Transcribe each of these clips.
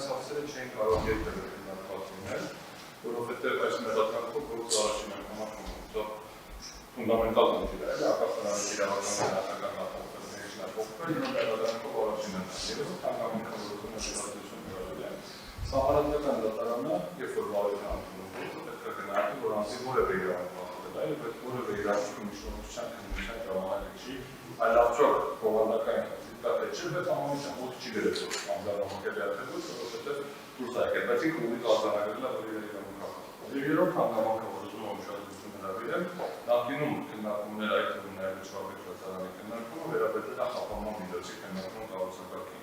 այս հարցերը չեն կարող երբևէ քննարկված լինել, որովհետև այս մեղադրանքով գործ առաջին անգամ ակնհայտ ֆունդամենտալ խնդիր է, ակասանալի իրավական նախագահ նախագծերի շնորհիվ նույն մեղադրանքով առաջին անգամ երևի թանկամենքավորությունը ժողովրդություն գրավել է։ Սահմանադրական դատարանը, երբ որ վարույթը անդրում պետք է գնահատի, որ անձի որևէ իրավունք խախտվել է, եւ այդ որևէ իրավունքի միջնորդության քննության ժամանակ չի, այլ արդյոք բովանդակային դիտակը չի, բայց ամենից ոչ չի գրել, որ անձնավորակելի աթեւոց, որովհետեւ դուրս է եկել, բայց ինքը ունի արձանագրել է, որ իր իրավունքը խախտվել է։ Եվ երրորդ թանկամենքավորությունը ուշադրություն հրավիրել, նախկինում քննարկումներ այդ թվում նաեւ վճռաբեկ դատարանի քննարկումը վերաբերել է խափանման միջոցի քննարկման կառուցակարգին։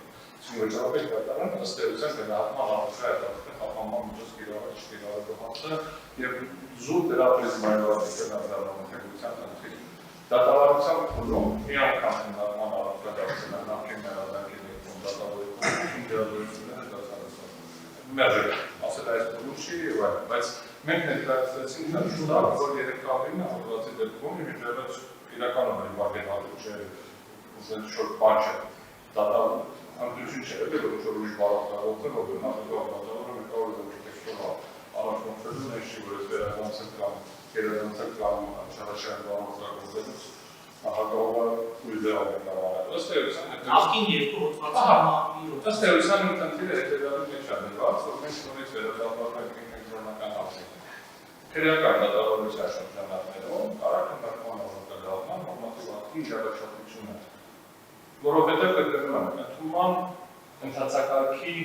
Վճռաբեկ դատարանը ըստ էության գնահատման առարկայ խափանման միջոց կիրառած չկիրառելու հարցը եւ զուտ դրա պրիզմայով արտադրության խնդիրը։ Դատարանության փուլում մի անգամ քննարկման առարկա դարձել է նախկին մեղադրանքի ներքուն դատավորությունը դիալոգությունները դասարացան։ Մերժել, ասել այս փուլում չի եւ այլն, բայց մենք ներկայացրեցինք շուտ որ 3 կողմին հաղորդացի դեպքում միջևից իրականում է վարկեդալու չէ շուտ բան չէ դատավորը Անկյություն չէ, որ ինչ-որ ուրիշ բարակավորություն, որ նախագահ դատավորը մեկ օր տեքստով առաջնորդելու մեջ չի, որ այս վերադարձել կամ գերադարձել կամ չարաշահ բանոստակոծելուց նախագահը ուժ դրավ է կառավարել։ Ըստ էության Նախկին երկու հոդվածը համահավի ըստ էության խնդիրը հետևյալի մեջ է դրված, որ մենք նորից վերադառնանք կենտրոնական հարցին։ Քրեական դատավորության շրջանակներում կարա քննարկման օրակարգման նորմատիվ ակտի իրավաչափությունը որովհետև կգնում եմ, ընդունման ընթացակարգի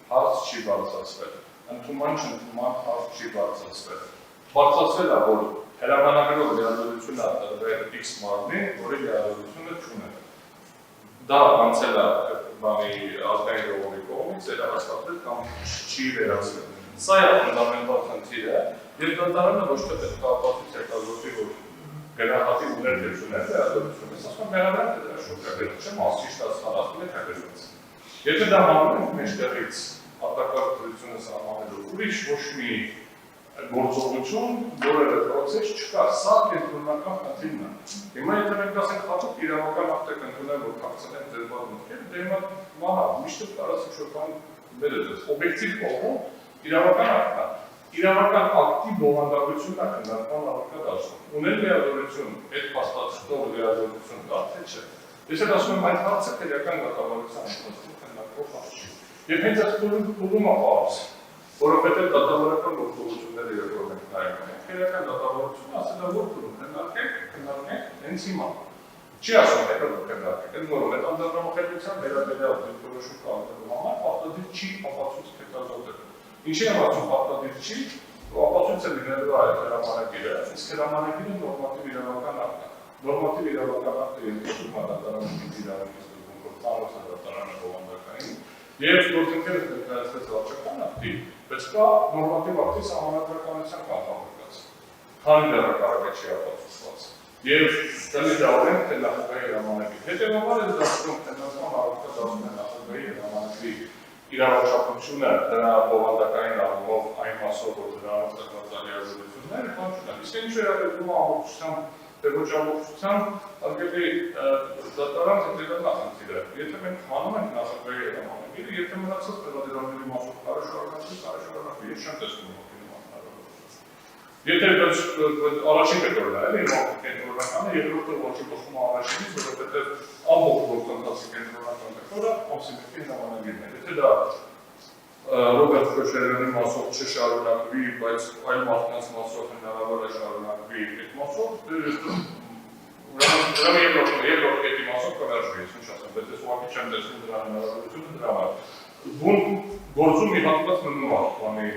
հարց չի բարձրացվել, ընդունման չընդունման հարց չի բարձրացվել։ Բարձրացվել է, որ հրամանագրով լիազորությունը տրվել X մարմնի, որի լիազորությունը չունի։ Դա անցել է ազգային ժողովի կողմից, երախտացվել կամ չի վերացվել։ Սա է ֆունդամենտալ խնդիրը, եւ դատարանը ոչ թե պետք է ապացույց եկազորվի, որ գնահատի ուներգեցուներ լիազորությունը, ասում մեղադրանքը դրա շրջակայքում չէ, մասի շտացնալացում է քագրված։ Եթե դա հանում ենք մեջտեղից արտակարգ դրությունը սահմանելու ուրիշ ոչ մի գործողություն, որևէ պրոցես չկա, սա կենտրոնական խնդիրն է։ Հիմա եթե մենք ասենք հատուկ իրավական ակտ եք ընդունել, որ քաղցնեն ձեր բան մտքերը, դե հիմա մանա, միշտ կարաս ինչ-որ բան բերել ես, օբյեկտիվ կողմում իրավական ակտն է։ Իրավական ակտի բովանդակությունն է քննարկման առարկա դարձնում։ Ունել լիազորություն, այդ փաստացնող լիազորություն կա, թե չէ։ Ես էլ ասում եմ, այդ հարցը քրեական դատավարության ընթացքում քննարկվող հարց չի։ Եվ հենց այդ փուլում է պարզ, որովհետև դատավարական գործողությունները երբ որ մենք նայում ենք, քրեական դատավարությունը ասել է, որ փուլում քննարկենք հենց հիմա։ Չի ասում հետո որ քննարկենք, այդ որում այդ անձնամխելիության վերաբերյալ դիրքորոշում կազմելու համար պարտադիր չի ապացույց հետազոտել։ Ինչի եմ ասում պարտադիր չի, ապացույցը լինելու է այդ հրամանագիրը, իսկ հրամանագիրը նորմատիվ իրավական ակտ է։ Նորմատիվ իրավական ակտը ենթադրում է դատարանի իրավունքի ստուգում, որ ծանոթ է դատարանը բովանդակային, եւ գործընկերը ներկայացրեց վարչական ակտի, բայց կա նորմատիվ ակտի սահմանադրականության կանխարգելած։ Քանի դեռ կարող է չի ապացուցված։ Եվ կլինի դա օրենք թե նախագահի հրամանագիր։ Հետևաբար է դարձնում քննարկման առարկա դառնում է նախագահի հրամանագրի իրավաչափությունը դրա բովանդակային առումով այն մասով, որ դրանով տրված լիազորությունները բան չունեն։ Իսկ ինչ վերաբերում է ամբողջությամբ, թե ոչ ամբողջությամբ, արգելի դատարան հետևյալ նախնդիրը։ Եթե մենք հանում ենք նախագահի հրամանագիրը, եթե մնացած տեղադրումների մասով կարա շարունակվի, ես չեմ տեսնում Եթե առաջին կետորն է, կենտրոնականը, երկրորդը ոչի կողմում առաջինից, որովհետև ամբողջ գործընթացի կենտրոնական կետորը ամսիմետրի հրամանագիրն է։ Եթե դա Ռոբերտ Քոչարյանի մասով չշարունակվի, բայց այլ մարդկանց մասով հնարավոր է շարունակվի այդ մասով, ուրեմն երկրորդ կետի մասով կվերջվի, ես ինչ ասեմ, բայց ես ուղղակի չեմ տեսնում դրա հնարավորությունը դրա համար։ Բուն գործում մի հատված մնում է, բանի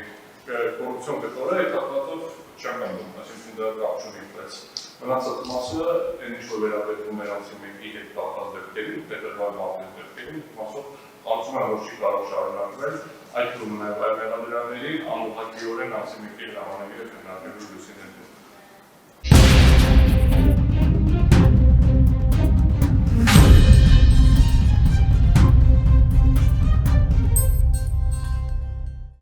կոռուպցիոն կետորը այդ հատվածով չեմ կանգնում, այսինքն դա կապ չունի, բայց մնացած մասը այն ինչ որ վերաբերվում է անձի մեկի հետ կապված դեպքերին, տեղերվար մարտի դեպքերին, մասով կարծում եմ որ չի կարող շարունակվել, այդ թվում նաև այլ մեղադրաններին անուղղակիորեն անձի մեկի հրամանագիրը քննարկել